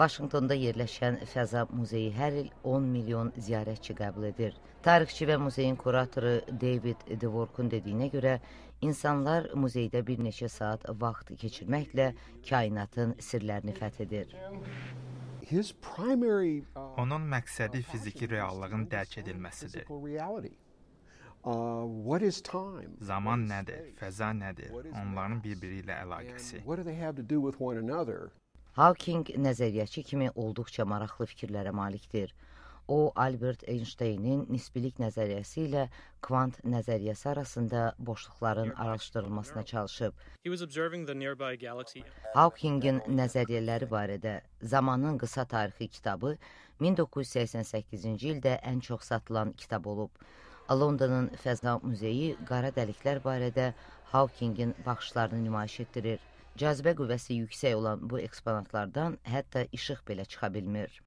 Vaşinqtonda yerləşən Fəza Muzeyi hər il 10 milyon ziyarətçi qəbul edir. Tarixçi və muzeyin kuratoru David Dwork'un dediyinə görə, insanlar muzeydə bir neçə saat vaxt keçirməklə kainatın sirlərini fəth edir. Onun məqsədi fiziki reallığın dərk edilməsidir. Zaman nədir, fəza nədir, onların bir-biri ilə əlaqəsi. Hawking nəzəriyyəçi kimi olduqca maraqlı fikirlərə malikdir. O, Albert Einstein'in nisbilik nəzəriyyəsi ilə kvant nəzəriyyəsi arasında boşluqların araşdırılmasına çalışıb. Hawking'in nəzəriyyələri barədə Zamanın Qısa Tarixi kitabı 1988-ci ildə ən çox satılan kitab olub. Londonun Fəza Muzeyi qara dəliklər barədə Hawking'in baxışlarını nümayiş etdirir. Cazibə qüvvəsi yüksək olan bu eksponatlardan hətta işıq belə çıxa bilmir.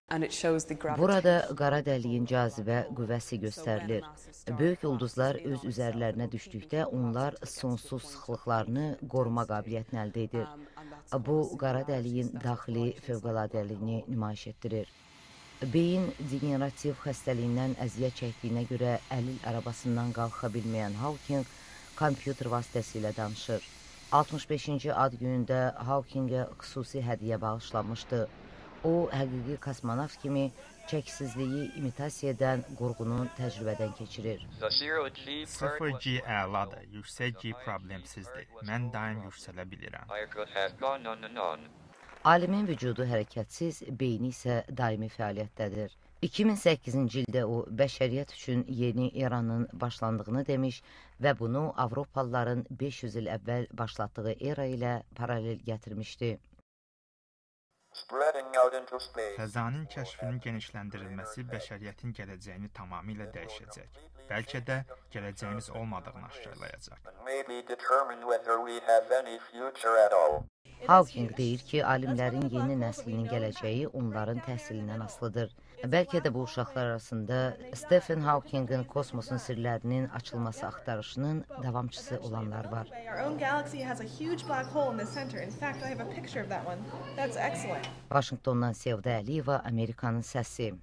Burada qara dəliyin cazibə qüvvəsi göstərilir. Böyük ulduzlar öz üzərlərinə düşdükdə onlar sonsuz sıxlıqlarını qoruma qabiliyyətini əldə edir. Bu, qara dəliyin daxili fövqələdəliyini nümayiş etdirir. Beyin degenerativ xəstəliyindən əziyyət çəkdiyinə görə əlil arabasından qalxa bilməyən Hawking kompüter vasitəsilə danışır. 65-ci ad günündə Hawkingə xüsusi hədiyyə bağışlanmışdı. O, həqiqi kosmonavt kimi çəkisizliyi imitasiya edən qurğunu təcrübədən keçirir. 0G əladır, yüksək G problemsizdir. Mən daim yüksələ bilirəm. Alimin vücudu hərəkətsiz, beyni isə daimi fəaliyyətdədir. 2008-ci ildə o, bəşəriyyət üçün yeni eranın başlandığını demiş və bunu Avropalıların 500 il əvvəl başlatdığı era ilə paralel gətirmişdi. Fəzanın kəşfinin genişləndirilməsi bəşəriyyətin gələcəyini tamamilə dəyişəcək. Bəlkə də gələcəyimiz olmadığını aşkarlayacaq. Hawking deyir ki, alimlərin yeni nəslinin gələcəyi onların təhsilindən asılıdır. Bəlkə də bu uşaqlar arasında Stephen Hawking'in kosmosun sirlərinin açılması axtarışının davamçısı olanlar var. Vaşinqtondan Sevda Əliyeva, Amerikanın səsi.